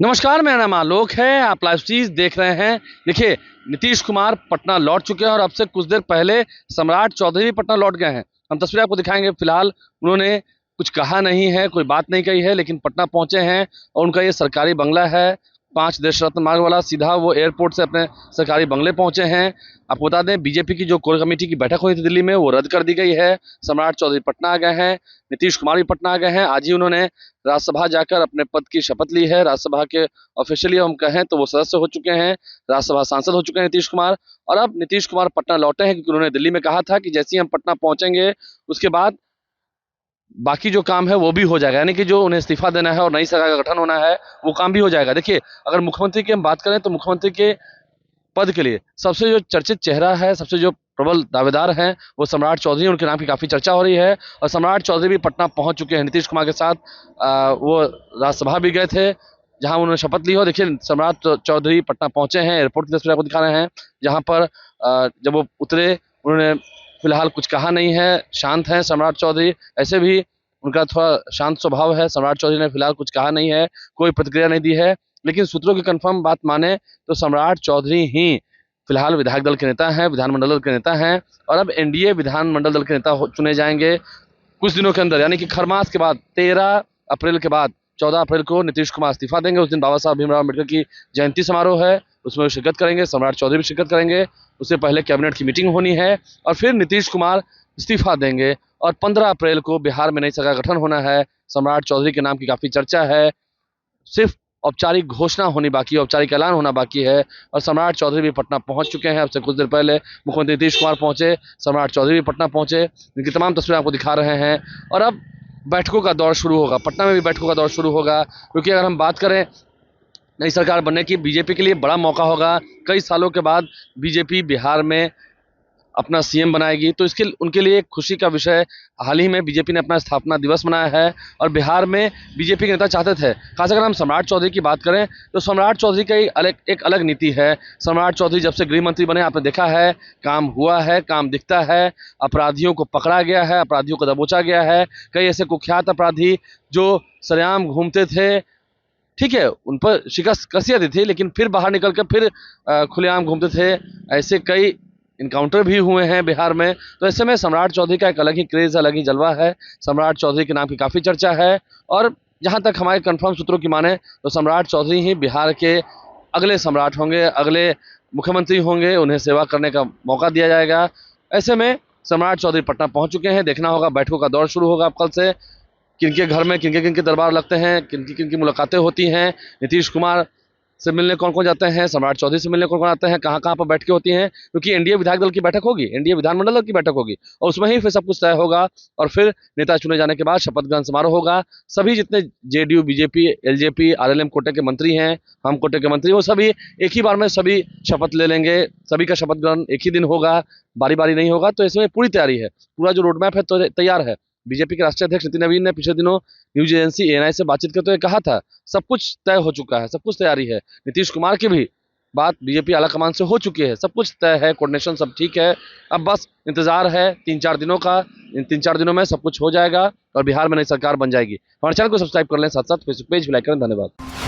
नमस्कार, मेरा नाम आलोक है। आप लाइव चीज देख रहे हैं। देखिए, नीतीश कुमार पटना लौट चुके हैं और अब से कुछ देर पहले सम्राट चौधरी भी पटना लौट गए हैं। हम तस्वीर आपको दिखाएंगे। फिलहाल उन्होंने कुछ कहा नहीं है, कोई बात नहीं कही है, लेकिन पटना पहुंचे हैं और उनका ये सरकारी बंगला है 5 देश रत्न मार्ग वाला। सीधा वो एयरपोर्ट से अपने सरकारी बंगले पहुंचे हैं। आपको बता दें, बीजेपी की जो कोर कमेटी की बैठक हुई थी दिल्ली में, वो रद्द कर दी गई है। सम्राट चौधरी पटना आ गए हैं, नीतीश कुमार भी पटना आ गए हैं। आज ही उन्होंने राज्यसभा जाकर अपने पद की शपथ ली है। राज्यसभा के ऑफिशियली हम कहें तो वो सदस्य हो चुके हैं, राज्यसभा सांसद हो चुके हैं नीतीश कुमार। और अब नीतीश कुमार पटना लौटे हैं क्योंकि उन्होंने दिल्ली में कहा था कि जैसे ही हम पटना पहुंचेंगे उसके बाद बाकी जो काम है वो भी हो जाएगा, यानी कि जो उन्हें इस्तीफा देना है और नई सरकार का गठन होना है वो काम भी हो जाएगा। देखिए, अगर मुख्यमंत्री की हम बात करें तो मुख्यमंत्री के पद के लिए सबसे जो चर्चित चेहरा है, सबसे जो प्रबल दावेदार हैं, वो सम्राट चौधरी। उनके नाम की काफ़ी चर्चा हो रही है और सम्राट चौधरी भी पटना पहुंच चुके हैं नीतीश कुमार के साथ। वो राज्यसभा भी गए थे जहां उन्होंने शपथ ली हो। देखिए, सम्राट चौधरी पटना पहुंचे हैं। एयरपोर्ट की तस्वीर आपको दिखा रहे हैं, जहां पर जब वो उतरे उन्होंने फिलहाल कुछ कहा नहीं है, शांत हैं सम्राट चौधरी। ऐसे भी उनका थोड़ा शांत स्वभाव है। सम्राट चौधरी ने फिलहाल कुछ कहा नहीं है, कोई प्रतिक्रिया नहीं दी है, लेकिन सूत्रों की कंफर्म बात माने तो सम्राट चौधरी ही फिलहाल विधायक दल के नेता हैं, विधानमंडल दल के नेता हैं और अब एनडीए विधानमंडल दल के नेता चुने जाएंगे कुछ दिनों के अंदर, यानी कि खरमास के बाद 13 अप्रैल के बाद 14 अप्रैल को नीतीश कुमार इस्तीफा देंगे। उस दिन बाबा साहब भीमराव अम्बेडकर की जयंती समारोह है, उसमें शिरकत करेंगे। सम्राट चौधरी भी शिरकत करेंगे। उससे पहले कैबिनेट की मीटिंग होनी है और फिर नीतीश कुमार इस्तीफा देंगे और 15 अप्रैल को बिहार में नई सरकार गठन होना है। सम्राट चौधरी के नाम की काफ़ी चर्चा है। सिर्फ औपचारिक घोषणा होनी बाकी है, औपचारिक ऐलान होना बाकी है और सम्राट चौधरी भी पटना पहुंच चुके हैं। अब से कुछ देर पहले मुख्यमंत्री नीतीश कुमार पहुंचे, सम्राट चौधरी भी पटना पहुंचे। इनकी तमाम तस्वीरें आपको दिखा रहे हैं और अब बैठकों का दौर शुरू होगा। पटना में भी बैठकों का दौर शुरू होगा, क्योंकि अगर हम बात करें नई सरकार बनने की, बीजेपी के लिए बड़ा मौका होगा। कई सालों के बाद बीजेपी बिहार में अपना सीएम बनाएगी, तो इसके उनके लिए एक खुशी का विषय। हाल ही में बीजेपी ने अपना स्थापना दिवस मनाया है और बिहार में बीजेपी के नेता चाहते थे। खास अगर हम सम्राट चौधरी की बात करें तो सम्राट चौधरी का एक अलग नीति है। सम्राट चौधरी जब से गृह मंत्री बने, आपने देखा है, काम हुआ है, काम दिखता है। अपराधियों को पकड़ा गया है, अपराधियों को दबोचा गया है। कई ऐसे कुख्यात अपराधी जो सरेआम घूमते थे, ठीक है, उन पर शिकस्त कसियाँ दी थी, लेकिन फिर बाहर निकल कर फिर खुलेआम घूमते थे। ऐसे कई इनकाउंटर भी हुए हैं बिहार में। तो ऐसे में सम्राट चौधरी का एक अलग ही क्रेज़, अलग ही जलवा है। सम्राट चौधरी के नाम की काफ़ी चर्चा है और जहाँ तक हमारे कंफर्म सूत्रों की माने तो सम्राट चौधरी ही बिहार के अगले सम्राट होंगे, अगले मुख्यमंत्री होंगे। उन्हें सेवा करने का मौका दिया जाएगा। ऐसे में सम्राट चौधरी पटना पहुँच चुके हैं। देखना होगा, बैठकों का दौर शुरू होगा अब कल से। किनके घर में किनके किनके दरबार लगते हैं, किनकी किनकी मुलाकातें होती हैं, नीतीश कुमार से मिलने कौन कौन जाते हैं, सम्राट चौधरी से मिलने कौन कौन आते हैं, कहाँ कहाँ पर बैठकें होती हैं, क्योंकि एनडीए विधायक दल की बैठक होगी, एनडीए विधानमंडल दल की बैठक होगी और उसमें ही फिर सब कुछ तय होगा। और फिर नेता चुने जाने के बाद शपथ ग्रहण समारोह होगा। सभी जितने जेडीयू, बीजेपी, एलजेपी, आरएलएम कोटे के मंत्री हैं, हम कोटे के मंत्री, वो सभी एक ही बार में सभी शपथ ले लेंगे। सभी का शपथ ग्रहण एक ही दिन होगा, बारी बारी नहीं होगा। तो इसमें पूरी तैयारी है, पूरा जो रोड मैप है तो तैयार है। बीजेपी के राष्ट्रीय अध्यक्ष नितिन नवीन ने पिछले दिनों न्यूज एजेंसी एएनआई से बातचीत करते हुए कहा था, सब कुछ तय हो चुका है, सब कुछ तैयारी है। नीतीश कुमार की भी बात बीजेपी आलाकमान से हो चुकी है, सब कुछ तय है, कोऑर्डिनेशन सब ठीक है। अब बस इंतजार है 3-4 दिनों का। इन 3-4 दिनों में सब कुछ हो जाएगा और बिहार में नई सरकार बन जाएगी। हमारे चैनल को सब्सक्राइब कर लें, साथ साथ फेसबुक पेज भी लाइक करें। धन्यवाद।